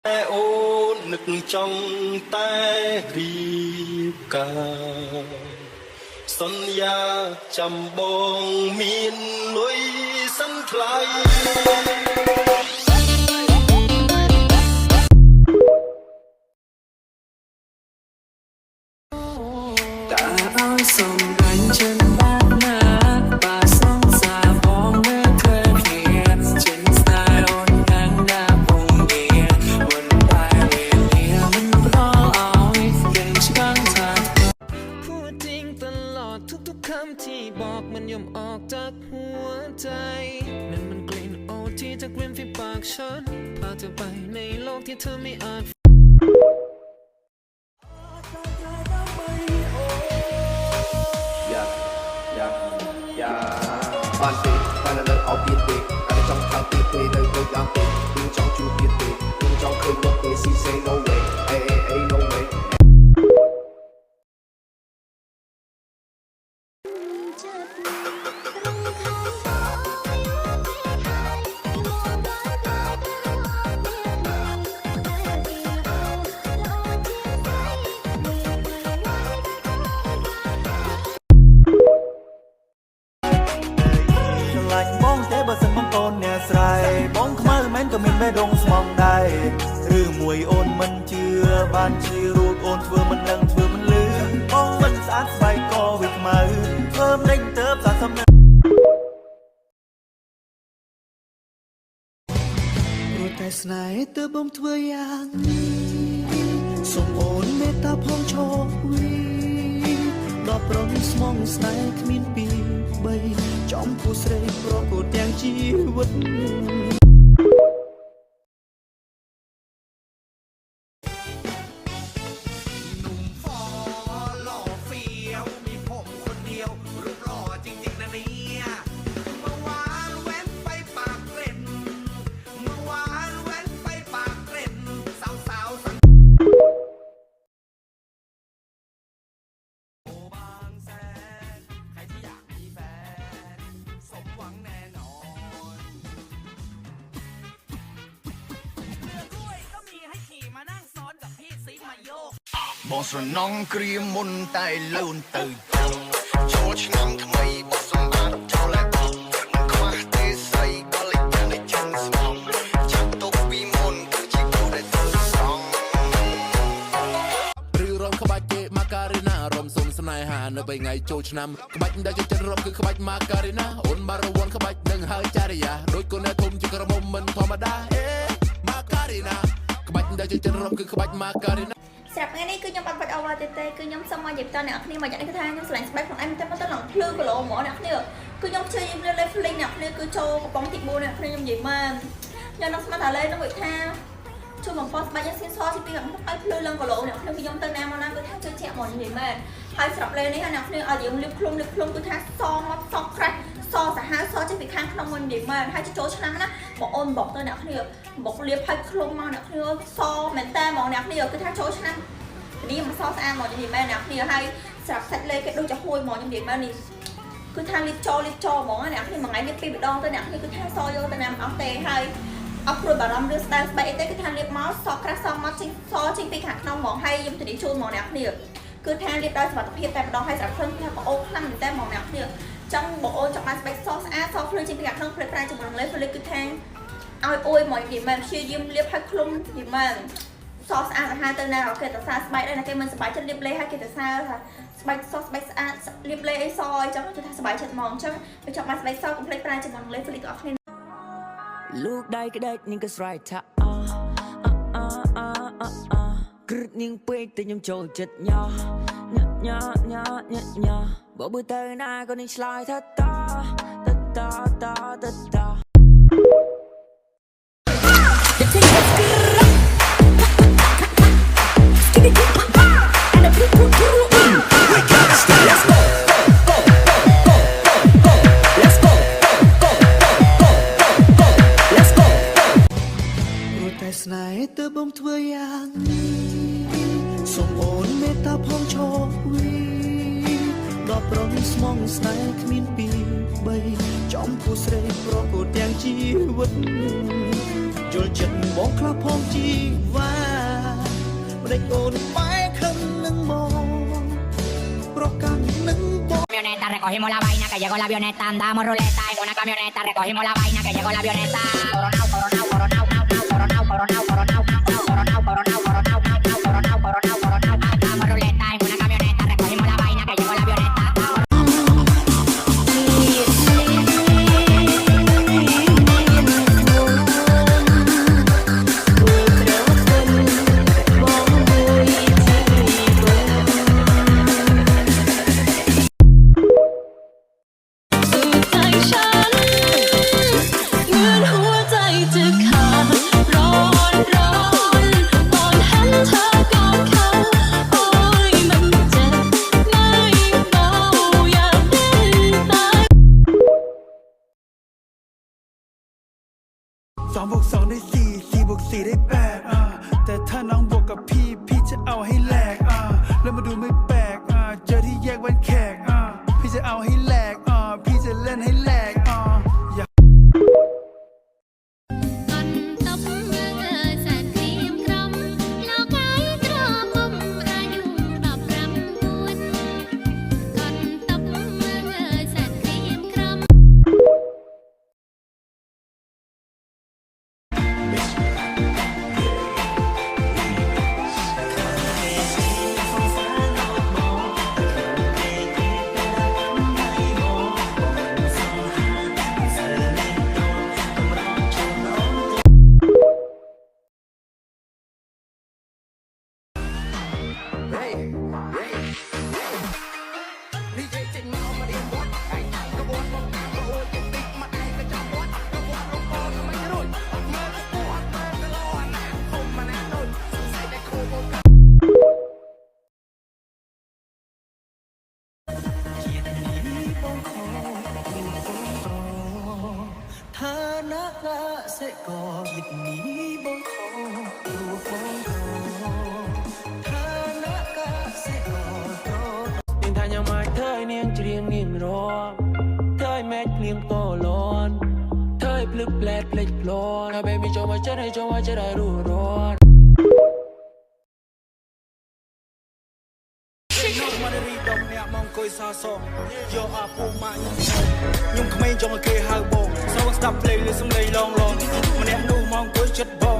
แต่โอ้นึกจ้องแต่รีบกาสัญญาจำบองมีนลุยสันไกลตาอ้อยส่งกันฉันบ้านนาป่าสองสาบองเมื่อเคยเพียนฉันสายอ่อนดังดาพงเดียวันตายเลียมันรอเอาไว้เก่งช่างทางพูดจริงตลอดทุกคำที่บอกมันย่อมออกจากหัวใจนั่นมันกลิ่นโอที่จากริมฝีปากฉันพาเธอไปในโลกที่เธอไม่อาจបានទេតែនៅអោទៀតទេតែចង់ខាងទៀតទេនៅដូចយ៉ាងទេគឺចង់ជួបទៀតទេគឺចង់ឃើញមកទេ See say no way hey no way បងទេបើសិនបងកូនអ្នកស្រ័យបងខ្មៅមិនក៏មានបេះដូងស្មងដែរឬមួយអូនមិនជឿបានជឿរូបអូនធ្វើមិនដឹងធ្វើមិនលឺបងមិនស្អាតស្បែកក៏វាខ្មៅធ្វើមិនទៅសាសំណាព្រោះតែស្នេហ៍ទើបបងធ្វើយ៉ាងសូមអូនមេត្តាផងឈប់ដល់ប្រងស្មងស្នេហ៍គ្មានពី3ចំពោះស្រីប្រកួតទាំងជីវិតបងស្រណងគ្រាមុនតែលូនទៅចូលឆ្នាំថ្មីបោះសម្បត្តិចូលតែបងមិនខ្វះទេស្រីក៏លេចនៅជើងស្មងចាប់ទុកពីមុនគឺជាគូដែលទៅសងឬរំក្បាច់គេម៉ាការីណារំសុំស្នេហានៅ3ថ្ងៃចូលឆ្នាំក្បាច់ដែលចិត្តរំគឺក្បាច់ម៉ាការីណាអូនបានរវល់ក្បាច់នឹងហើយចារិយាដូចកូនអ្នកធំជាក្រមុំមិនធម្មតាម៉ាការីណាក្បាច់ដែលចិត្តរំគឺក្បាច់ម៉ាការីណាស្រាប់ថ្ងៃនេះគឺខ្ញុំបាត់បាច់អូវ៉ាទេគឺខ្ញុំសុំមកនិយាយតអ្នកគ្នាមកយ៉ាងនេះគឺថាខ្ញុំឆ្លាញ់ស្បែកខ្លួនឯងតែមកទៅឡើងភ្លឺគីឡូហ្មងអ្នកគ្នាគឺខ្ញុំព្យាយាមលេបហ្លីងអ្នកគ្នាគឺចូលកំប៉ុងទី4អ្នកគ្នាខ្ញុំនិយាយមកខ្ញុំនឹងស្មានថាលេនឹងដូចថាជួយបំផុសស្បែកយើងស្គីនសទី2ខាងមុខឲ្យភ្លឺឡើងគីឡូអ្នកគ្នាខ្ញុំទៅណាមកណាគឺថាជឿជាក់ហ្មងនិយាយមកហើយស្រាប់លេនេះអ្នកគ្នាឲ្យយើងលេបខ្លួនគឺថាសមកសក្រាស់សសាហាវសចេញពីខាងក្នុងមុននិយាយមកហើយចូលឆ្នាំណាបងអូនបុកទៅអ្នកគ្នាបុកលាបឲ្យខ្លួនមកអ្នកគ្នាសមែនតែហ្មងអ្នកគ្នាគឺថាចូលឆ្នាំនេះមកសស្អាតមកនិយាយមែនអ្នកគ្នាហើយស្រាប់សាច់លេគេដូចជាហួយមកនិយាយមែននេះគឺថាលាបចូលហ្មងអ្នកគ្នាមួយថ្ងៃលាប2 ម្ដងទៅអ្នកគ្នាគឺថាសយកទៅណាមិនអស់ទេហើយអត់ព្រួយបារម្ភរឿងស្ដាយស្បែកអីទេគឺថាលាបមកសក្រាស់សមកចេញសចេញពីខាងក្នុងហ្មងហើយខ្ញុំទៅជូនហ្មងអ្នកគ្នាគឺថាលាបដោយសុខភាពតែម្ដងហើយស្រាប់ខ្លួនថាបងអូនខ្លាំងមែនតើហ្មងអ្នកគ្នាចង់បងអូនចង់បានស្បែកសស្អាតសភ្លឺចេញពីខាងក្នុងព្រឹកប្រាជាមួយនឹងលេគឺថាឲ្យអួយមកនិយាយមែនព្យាយាមលាបឲ្យខ្លួននិយាយមែនសស្អាតទៅទៅណាគេទៅសារស្បែកដែរណាគេមិនសប្បាយចិត្តលាបលេឲ្យគេទៅសារថាស្បែកសស្បែកស្អាតលាបលេអីសអញ្ចឹងគឺថាសប្បាយចិត្តហ្មងអញ្ចឹងវាចង់បានស្បែកសកុំភ្លេចប្រាជាមួយនឹងលេហ្វលីកទាំងអស់គ្នាลูกได้ก็ได้นี่ก็ស្រ័យថាគ្រឹះនាងពេកតែខ្ញុំចូលចិត្តញ៉បើបើទៅណាក៏នឹងឆ្លើយថាតស្នេហ៍ទើបបងធ្វើយ៉ាងសូមអូនមេត្តាផងឈប់ដល់ប្រងស្មងស្នេហ៍គ្មានពី3ចំពោះស្រីប្រកួតទាំងជីវិត យល់ចិត្តបងខ្លះផងជីវ៉ាមិនដេចអូនបែកខឹងនឹងមកប្រកាន់នឹងបង Camioneta, recogimos la vaina que llegó la avioneta, andamos ruleta en una camioneta, recogimos la vaina que llegó la avioneta. Coronao, coronao, coronao, coronao, coronao, coronao, coronao, coronao, coronao, coronao, coronao, coronao, andamos ruleta en una camioneta, recogimos la vaina que llegó la avioneta. 2 บวก 2 ได้ 4 4 บวก 4 ได้ 8แต่ถ้าน้องบวกกับพี่จะเอาให้แหลกแล้วมาดูไม่แปลกเจอที่แยกวันแขกพี่จะเอาให้แหลกพี่จะเล่นให้แหลกอยาก កន្ទប់មើលសាច់គ្រៀមក្រំលោកកាយក្រមុំអាយុ15 ពួនកន្ទប់មើលសាច់គ្រៀមក្រំ ฐานะเกษตรกรคิดหนีบ่ขออยู่ฟ้องฐานะเกษตรกรនាងថាញ៉ាំមកเธอនាងច្រៀងនាងរំเธอแม่เพลียงโตลอนเธอพลึกแปลดเพลกพลอนถ้า baby จงมาจะได้รู้ร้อนមករីដុំអ្នកមកអង្គុយសសងយកអាពូម៉ាក់ខ្ញុំក្មេងចង់ឲ្យគេហៅបងសូមស្ដាប់ភ្លេងលើសំឡេងឡងឡងម្នាក់នោះមកអង្គុយចិត្តបង